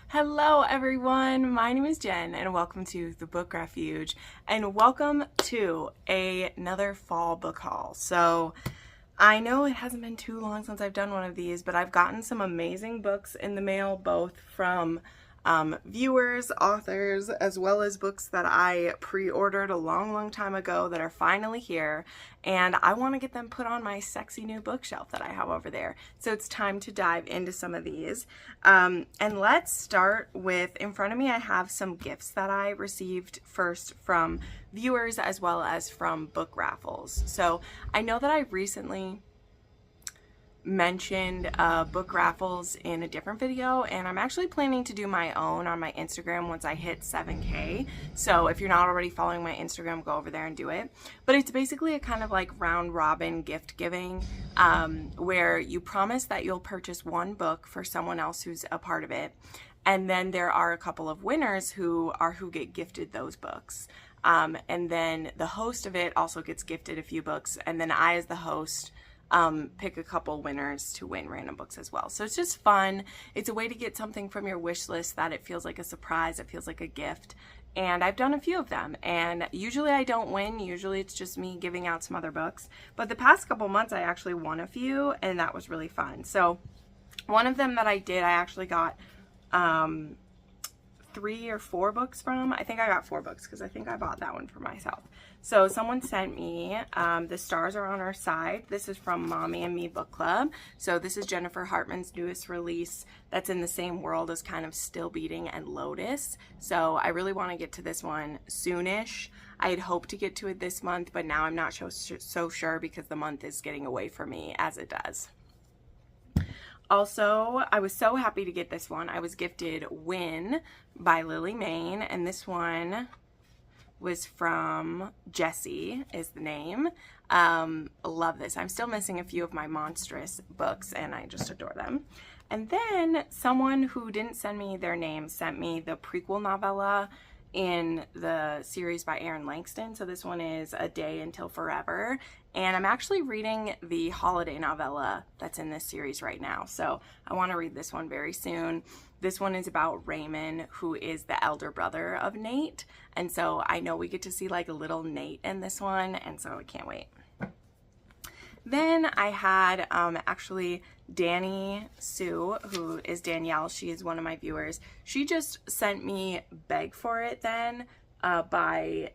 Hello everyone, my name is Jen and welcome to the Book Refuge and welcome to another fall book haul. So I know it hasn't been too long since I've done one of these, but I've gotten some amazing books in the mail, both from viewers, authors, as well as books that I pre-ordered a long time ago that are finally here, and I want to get them put on my sexy new bookshelf that I have over there. So it's time to dive into some of these. And let's start with, in front of me I have some gifts that I received first from viewers as well as from book raffles. So I know that I recently mentioned book raffles in a different video, and I'm actually planning to do my own on my Instagram once I hit 7K. So if you're not already following my Instagram, go over there and do it. But it's basically a kind of like round robin gift giving, where you promise that you'll purchase one book for someone else who's a part of it, and then there are a couple of winners who get gifted those books. And then the host of it also gets gifted a few books, and then I, as the host, pick a couple winners to win random books as well. So it's just fun. It's a way to get something from your wish list that it feels like a surprise, it feels like a gift. And I've done a few of them, and usually I don't win. Usually it's just me giving out some other books. But the past couple months I actually won a few, and that was really fun. So one of them that I did, I actually got 3 or 4 books from. I think I got 4 books because I think I bought that one for myself. So someone sent me The Stars Are on Our Side. This is from Mommy and Me Book Club. So this is Jennifer Hartman's newest release that's in the same world as kind of Still Beating and Lotus. So I really want to get to this one soonish. I had hoped to get to it this month, but now I'm not so sure because the month is getting away from me as it does. Also, I was so happy to get this one. I was gifted Win by Lily Main, and this one was from Jessie is the name. Love this. I'm still missing a few of my Monstrous books, and I just adore them. And then someone who didn't send me their name sent me the prequel novella in the series by Aaron Langston. So this one is A Day Until Forever, and I'm actually reading the holiday novella that's in this series right now, so I want to read this one very soon. This one is about Raymond, who is the elder brother of Nate, and so I know we get to see like a little Nate in this one, and so I can't wait. Then I had actually Danny Sue, who is Danielle. She is one of my viewers. She just sent me Beg for It then by,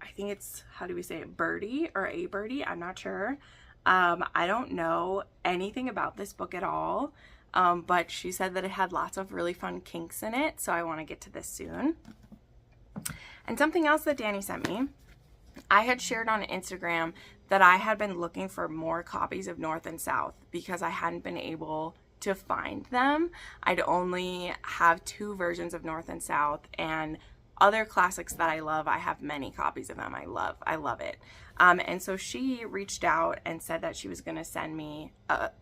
I think it's, how do we say it, Birdie or A Birdie? I'm not sure. I don't know anything about this book at all, but she said that it had lots of really fun kinks in it, so I want to get to this soon. And something else that Danny sent me, I had shared on Instagram that I had been looking for more copies of North and South because I hadn't been able to find them. I'd only have 2 versions of North and South, and other classics that I love, I have many copies of them. I love it. And so she reached out and said that she was going to send me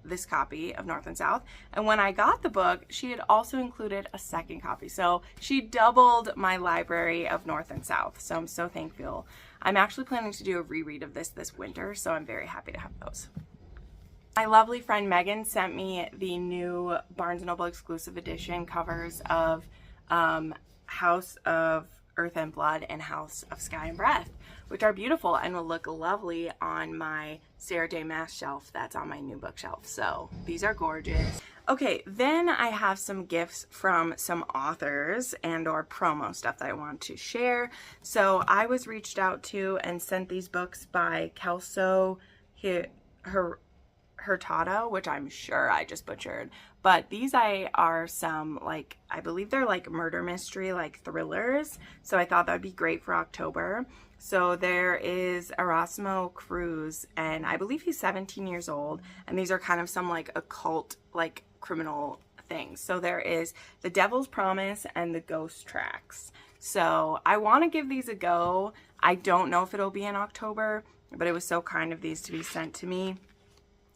this copy of North and South. And when I got the book, she had also included a second copy. So she doubled my library of North and South. So I'm so thankful. I'm actually planning to do a reread of this winter, so I'm very happy to have those. My lovely friend Megan sent me the new Barnes & Noble exclusive edition covers of House of Earth and Blood and House of Sky and Breath, which are beautiful and will look lovely on my Sarah J. Maas shelf that's on my new bookshelf. So these are gorgeous. Okay, then I have some gifts from some authors and or promo stuff that I want to share. So I was reached out to and sent these books by Kelso Hurtado, which I'm sure I just butchered, but these are some, like, I believe they're like murder mystery, like thrillers, so I thought that would be great for October. So there is Erasmo Cruz, and I believe he's 17 years old, and these are kind of some like occult, like criminal things. So there is The Devil's Promise and The Ghost Tracks. So I want to give these a go. I don't know if it'll be in October, but it was so kind of these to be sent to me,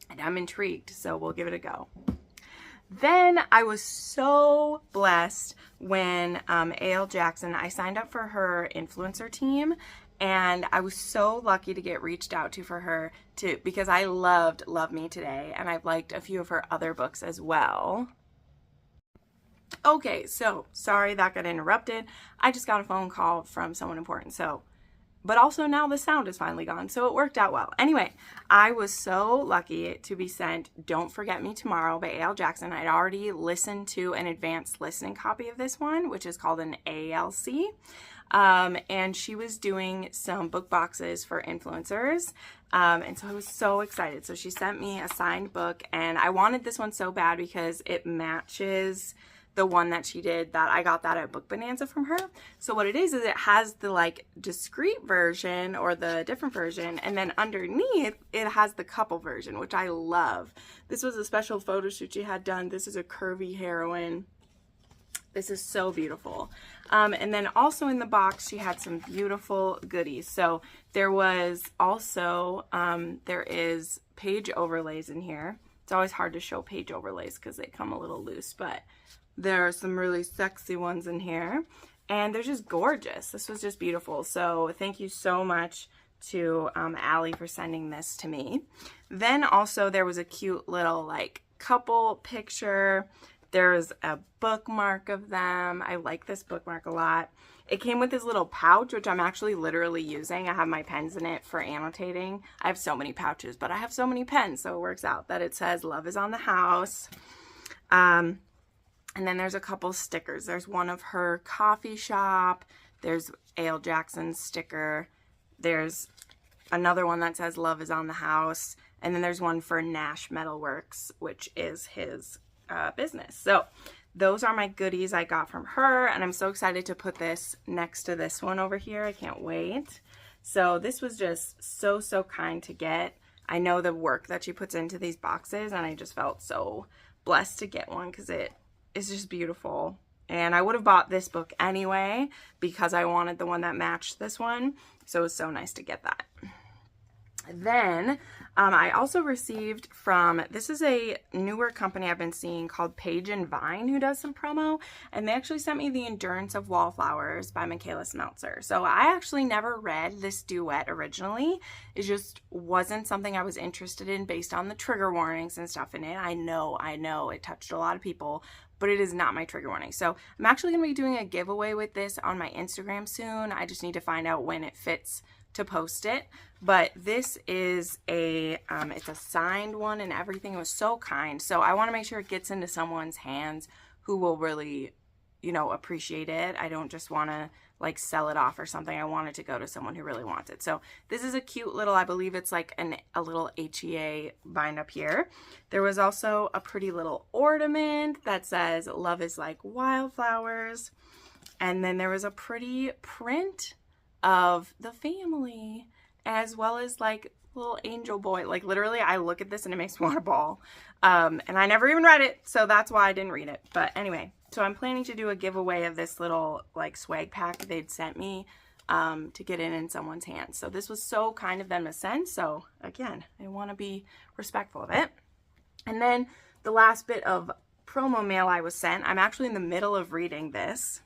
and I'm intrigued, so we'll give it a go. Then I was so blessed when A.L. Jackson, I signed up for her influencer team, and I was so lucky to get reached out to for her because I loved Love Me Today, and I've liked a few of her other books as well. Okay, so sorry that got interrupted. I just got a phone call from someone important. So, but also now the sound is finally gone, so it worked out well. Anyway, I was so lucky to be sent Don't Forget Me Tomorrow by A.L. Jackson. I'd already listened to an advanced listening copy of this one, which is called an ALC. And she was doing some book boxes for influencers. And so I was so excited. So she sent me a signed book, and I wanted this one so bad because it matches the one that she did that I got that at Book Bonanza from her. So what it is it has the like discreet version or the different version, and then underneath it has the couple version, which I love. This was a special photo shoot she had done. This is a curvy heroine. This is so beautiful. And then also in the box, she had some beautiful goodies. So there was also, there is page overlays in here. It's always hard to show page overlays because they come a little loose, but there are some really sexy ones in here. And they're just gorgeous. This was just beautiful. So thank you so much to Allie for sending this to me. Then also there was a cute little like couple picture. There's a bookmark of them. I like this bookmark a lot. It came with this little pouch, which I'm actually literally using. I have my pens in it for annotating. I have so many pouches, but I have so many pens, so it works out that it says Love is on the House. And then there's a couple stickers. There's one of her coffee shop. There's A.L. Jackson's sticker. There's another one that says Love is on the House. And then there's one for Nash Metalworks, which is his business. So those are my goodies I got from her, and I'm so excited to put this next to this one over here. I can't wait. So this was just so kind to get. I know the work that she puts into these boxes, and I just felt so blessed to get one because it is just beautiful. And I would have bought this book anyway because I wanted the one that matched this one. So it was so nice to get that. Then I also received from, this is a newer company I've been seeing called Page and Vine, who does some promo, and they actually sent me The Endurance of Wallflowers by Michaela Smeltzer. So I actually never read this duet originally. It just wasn't something I was interested in based on the trigger warnings and stuff in it. I know it touched a lot of people, but it is not my trigger warning. So I'm actually going to be doing a giveaway with this on my Instagram soon. I just need to find out when it fits to post it. But this is a it's a signed one and everything. It was so kind. So I want to make sure it gets into someone's hands who will really, you know, appreciate it. I don't just want to like sell it off or something. I want it to go to someone who really wants it. So this is a cute little, I believe it's like a little HEA bind up here. There was also a pretty little ornament that says Love is like wildflowers. And then there was a pretty print of the family, as well as like little angel boy. Like literally I look at this and it makes me want to bawl. And I never even read it, so that's why I didn't read it. But anyway, so I'm planning to do a giveaway of this little like swag pack they'd sent me to get in someone's hands. So this was so kind of them to send. So again, I want to be respectful of it. And then the last bit of promo mail I was sent, I'm actually in the middle of reading this.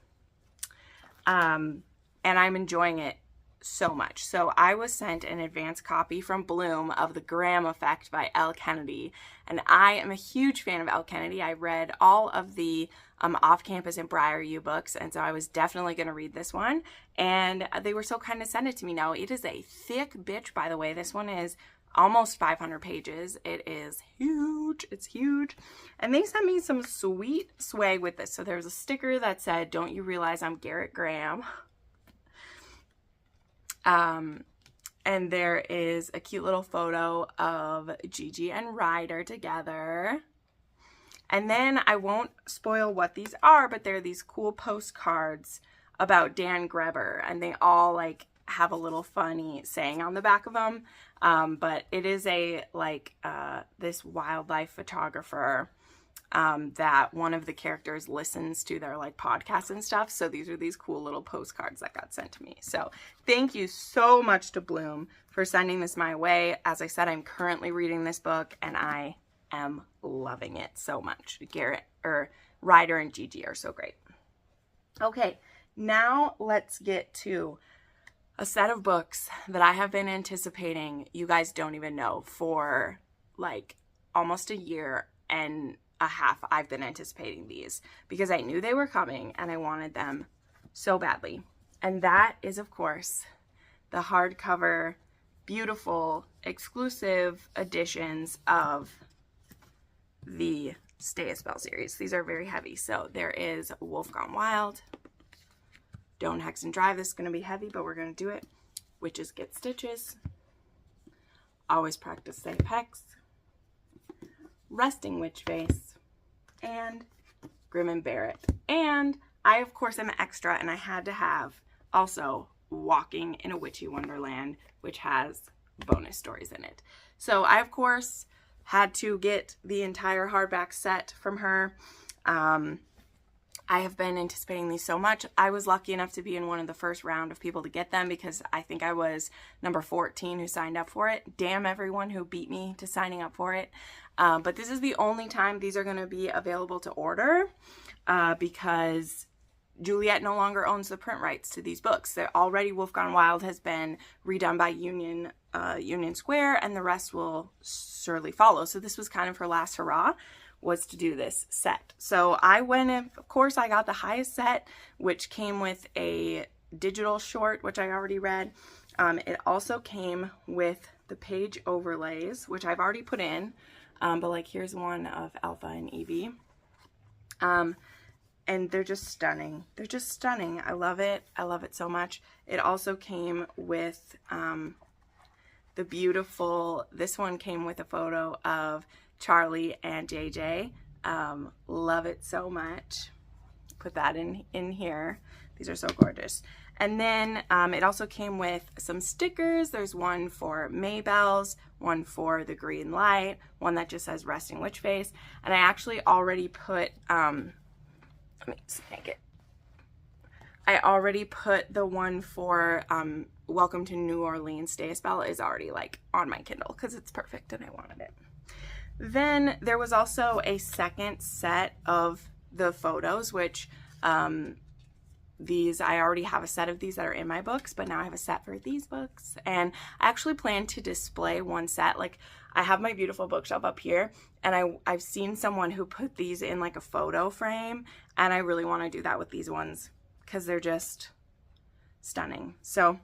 And I'm enjoying it so much. So I was sent an advanced copy from Bloom of The Grham Effect by Elle Kennedy. And I am a huge fan of Elle Kennedy. I read all of the off-campus and Briar U books, and so I was definitely going to read this one. And they were so kind to send it to me. Now, it is a thick bitch, by the way. This one is almost 500 pages. It is huge. It's huge. And they sent me some sweet swag with this. So there's a sticker that said, "Don't you realize I'm Garrett Graham?" And there is a cute little photo of Gigi and Ryder together. And then I won't spoil what these are, but they're these cool postcards about Dan Greber, and they all like have a little funny saying on the back of them. But it is a like this wildlife photographer that one of the characters listens to their like podcasts and stuff. So these are these cool little postcards that got sent to me. So thank you so much to Bloom for sending this my way. As I said, I'm currently reading this book and I am loving it so much. Ryder and Gigi are so great. Okay, now let's get to a set of books that I have been anticipating, you guys don't even know, for like almost a year. And a half I've been anticipating these because I knew they were coming and I wanted them so badly. And that is, of course, the hardcover, beautiful, exclusive editions of the Stay a Spell series. These are very heavy. So there is Wallf Gone Wild, Don't Hex and Drive. This is going to be heavy, but we're going to do it. Witches Get Stitches, Always Practice Safe Hex, Resting Witch Face, and Grham and Barrett. And I, of course, am an extra, and I had to have also Walking in a Witchy Wonderland, which has bonus stories in it. So I, of course, had to get the entire hardback set from her. I have been anticipating these so much. I was lucky enough to be in one of the first round of people to get them because I think I was number 14 who signed up for it. Damn everyone who beat me to signing up for it. But this is the only time these are going to be available to order because Juliet no longer owns the print rights to these books. They're already Wallf Gone Wild has been redone by Union Square, and the rest will surely follow. So this was kind of her last hurrah, was to do this set. So I went in, of course, I got the highest set, which came with a digital short, which I already read. It also came with the page overlays, which I've already put in, but like here's one of Alpha and Evie. And they're just stunning. They're just stunning. I love it. I love it so much. It also came with the beautiful, this one came with a photo of Charlie and JJ. Love it so much. Put that in here. These are so gorgeous. And then it also came with some stickers. There's one for Maybelle's, one for the green light, one that just says Resting Witch Face. And I actually already put, let me snag it. I already put the one for Welcome to New Orleans Stay a Spell is already like on my Kindle because it's perfect and I wanted it. Then there was also a second set of the photos, which these, I already have a set of these that are in my books, but now I have a set for these books. And I actually plan to display one set. Like I have my beautiful bookshelf up here and I've seen someone who put these in like a photo frame, and I really want to do that with these ones because they're just stunning. So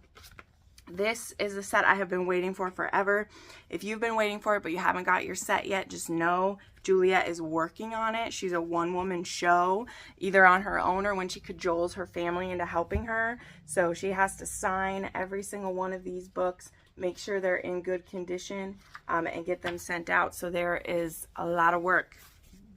this is a set I have been waiting for forever. If you've been waiting for it but you haven't got your set yet, just know Juliet is working on it. She's a one-woman show, either on her own or when she cajoles her family into helping her. So she has to sign every single one of these books, make sure they're in good condition, and get them sent out. So there is a lot of work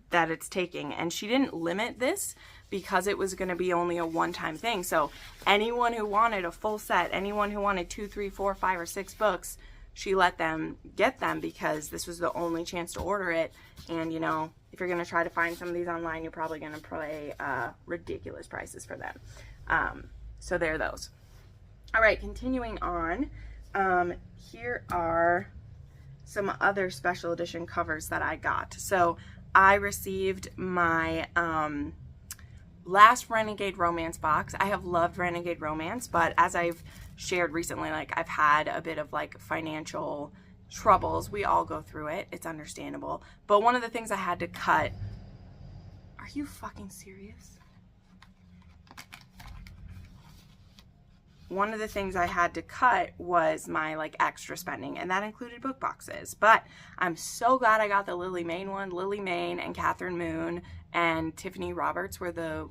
that it's taking. And she didn't limit this because it was going to be only a one-time thing. So anyone who wanted a full set, anyone who wanted 2, 3, 4, 5, or 6 books, she let them get them because this was the only chance to order it. And, you know, if you're going to try to find some of these online, you're probably going to pay ridiculous prices for them. So there are those. All right, continuing on. Here are some other special edition covers that I got. So I received my last Renegade Romance box. I have loved Renegade Romance, but as I've shared recently, like I've had a bit of like financial troubles. We all go through it. It's understandable. But one of the things I had to cut, are you fucking serious? One of the things I had to cut was my like extra spending, and that included book boxes. But I'm so glad I got the Lily Mayne one. Lily Mayne and Catherine Moon and Tiffany Roberts were the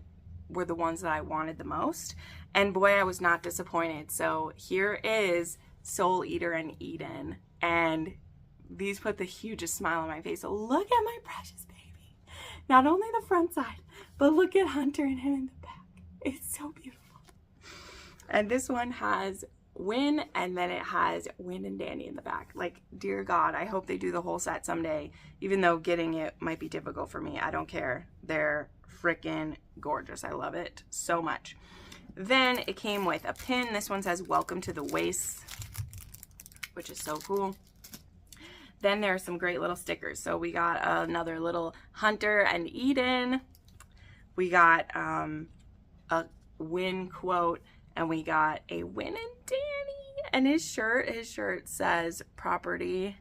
ones that I wanted the most. And boy, I was not disappointed. So here is Soul Eater and Eden. And these put the hugest smile on my face. So look at my precious baby. Not only the front side, but look at Hunter and him in the back. It's so beautiful. And this one has Win, and then it has Win and Danny in the back. Like, dear God, I hope they do the whole set someday, even though getting it might be difficult for me. I don't care. They're freaking gorgeous. I love it so much. Then it came with a pin. This one says Welcome to the Waste, which is so cool. Then there are some great little stickers. So we got another little Hunter and Eden. We got a Win quote. And we got a Win and Danny. And his shirt says property.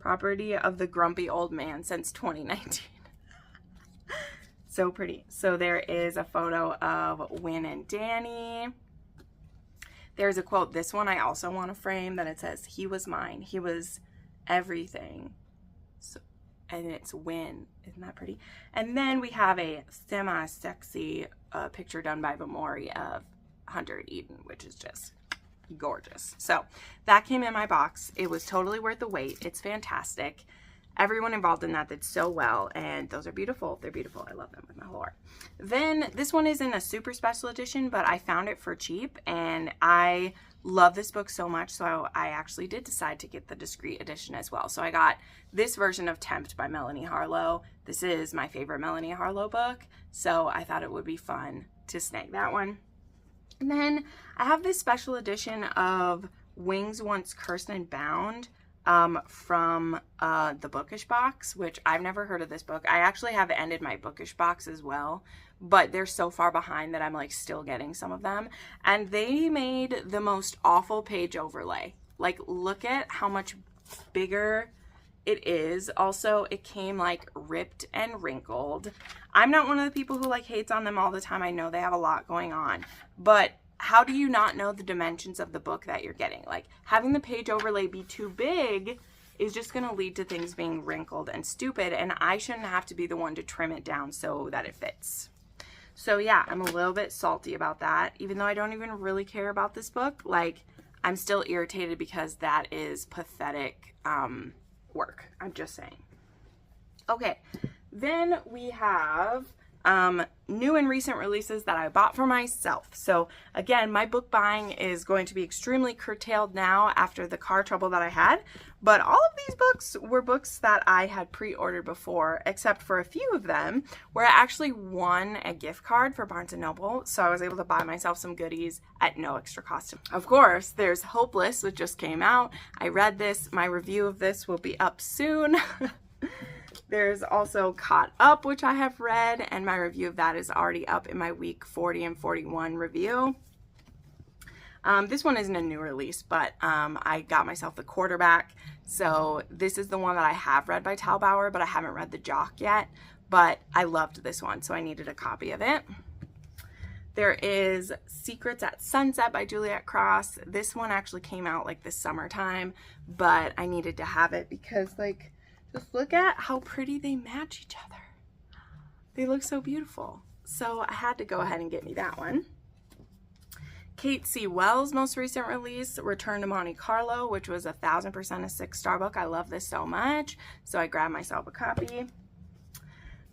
property of the grumpy old man since 2019. So pretty. So there is a photo of Win and Danny. There's a quote, this one I also want to frame, that it says, he was mine. He was everything. So, and it's Win. Isn't that pretty? And then we have a semi-sexy picture done by Vamori of Hunter Eden, which is just gorgeous. So that came in my box. It was totally worth the wait. It's fantastic. Everyone involved in that did so well, and those are beautiful. They're beautiful. I love them with my whole heart. Then this one is in a super special edition, but I found it for cheap, and I love this book so much, so I actually did decide to get the discreet edition as well. So I got this version of Tempt by Melanie Harlow. This is my favorite Melanie Harlow book, so I thought it would be fun to snag that one. And then I have this special edition of Wings Once Cursed and Bound from the Bookish box, which I've never heard of this book. I actually have ended my Bookish box as well, but they're so far behind that I'm like still getting some of them. And they made the most awful page overlay. Like, look at how much bigger it is. Also, it came like ripped and wrinkled. I'm not one of the people who like hates on them all the time. I know they have a lot going on, but how do you not know the dimensions of the book that you're getting? Like, having the page overlay be too big is just going to lead to things being wrinkled and stupid, and I shouldn't have to be the one to trim it down so that it fits. So yeah, I'm a little bit salty about that. Even though I don't even really care about this book, like, I'm still irritated because that is pathetic work. I'm just saying. Okay, then we have new and recent releases that I bought for myself. So again, my book buying is going to be extremely curtailed now after the car trouble that I had, but all of these books were books that I had pre-ordered before, except for a few of them where I actually won a gift card for Barnes & Noble, so I was able to buy myself some goodies at no extra cost. Of course, there's Hopeless, which just came out. I read this. My review of this will be up soon. There's also Caught Up, which I have read, and my review of that is already up in my week 40 and 41 review. This one isn't a new release, but I got myself The Quarterback. So this is the one that I have read by Tal Bauer, but I haven't read The Jock yet. But I loved this one, so I needed a copy of it. There is Secrets at Sunset by Juliet Cross. This one actually came out like this summertime, but I needed to have it because, like, just look at how pretty they match each other. They look so beautiful. So I had to go ahead and get me that one. Kate C. Wells' most recent release, Return to Monte Carlo, which was 1000% a 6-star book. I love this so much, so I grabbed myself a copy.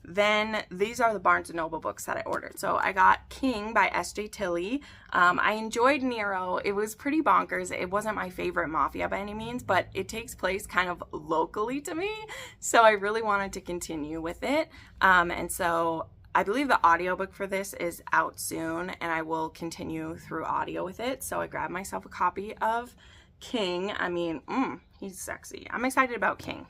Then these are the Barnes & Noble books that I ordered. So I got King by S.J. Tilley. I enjoyed Nero. It was pretty bonkers. It wasn't my favorite mafia by any means, but it takes place kind of locally to me. So I really wanted to continue with it. And so I believe the audiobook for this is out soon, and I will continue through audio with it. So I grabbed myself a copy of King. I mean, he's sexy. I'm excited about King.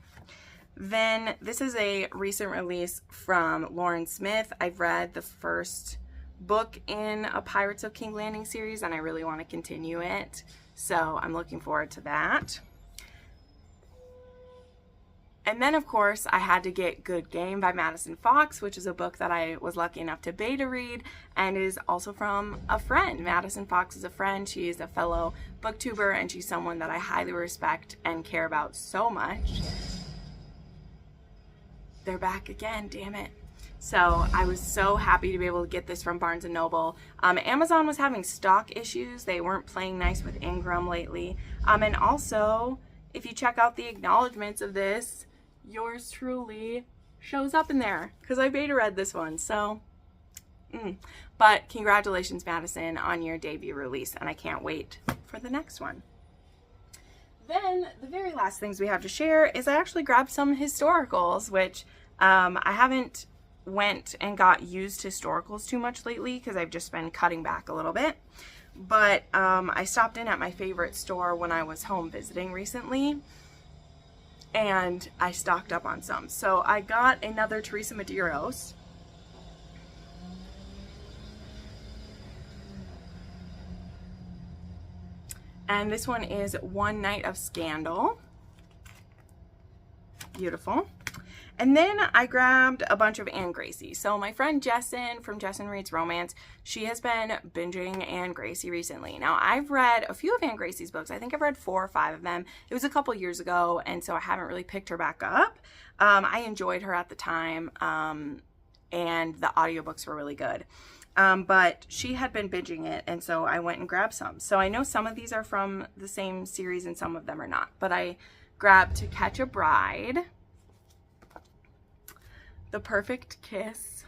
Then this is a recent release from Lauren Smith. I've read the first book in a Pirates of King Landing series, and I really want to continue it. So I'm looking forward to that. And then, of course, I had to get Good Game by Madison Fox, which is a book that I was lucky enough to beta read, and is also from a friend. Madison Fox is a friend. She is a fellow booktuber, and she's someone that I highly respect and care about so much. They're back again, damn it. So I was so happy to be able to get this from Barnes & Noble. Amazon was having stock issues. They weren't playing nice with Grham lately. And also, if you check out the acknowledgments of this, yours truly shows up in there because I beta read this one. So, but congratulations, Madison, on your debut release, and I can't wait for the next one. Then the very last things we have to share is I actually grabbed some historicals, which I haven't went and got used historicals too much lately because I've just been cutting back a little bit. But I stopped in at my favorite store when I was home visiting recently, and I stocked up on some. So I got another Teresa Medeiros. And this one is One Night of Scandal. beautiful. And then I grabbed a bunch of Anne Gracie. So my friend Jessin from Jessin Reads Romance, she has been binging Anne Gracie recently. Now, I've read a few of Anne Gracie's books. I think I've read 4 or 5 of them. It was a couple years ago, and so I haven't really picked her back up. I enjoyed her at the time, and the audiobooks were really good. But she had been binging it, and so I went and grabbed some. So I know some of these are from the same series and some of them are not. But I grabbed To Catch a Bride, The Perfect Kiss,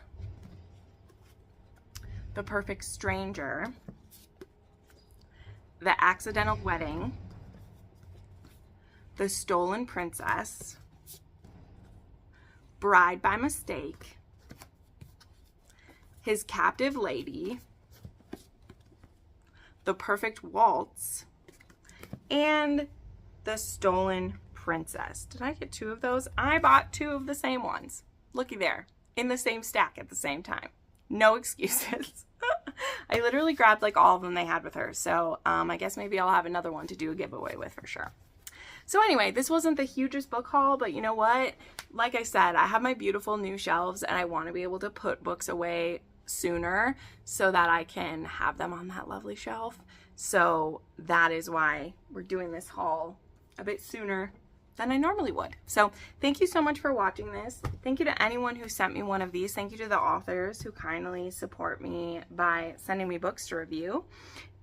The Perfect Stranger, The Accidental Wedding, The Stolen Princess, Bride by Mistake, His Captive Lady, The Perfect Waltz, and The Stolen Princess. Did I get 2 of those? I bought 2 of the same ones. Looky there, in the same stack at the same time. No excuses. I literally grabbed like all of them they had with her. So I guess maybe I'll have another one to do a giveaway with for sure. So anyway, this wasn't the hugest book haul, but you know what? Like I said, I have my beautiful new shelves and I want to be able to put books away sooner so that I can have them on that lovely shelf. So that is why we're doing this haul a bit sooner than I normally would. So thank you so much for watching this. Thank you to anyone who sent me one of these. Thank you to the authors who kindly support me by sending me books to review.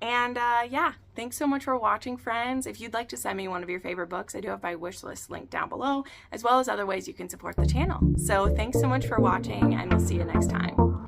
And yeah, thanks so much for watching, friends. If you'd like to send me one of your favorite books, I do have my wish list linked down below, as well as other ways you can support the channel. So thanks so much for watching, and we'll see you next time.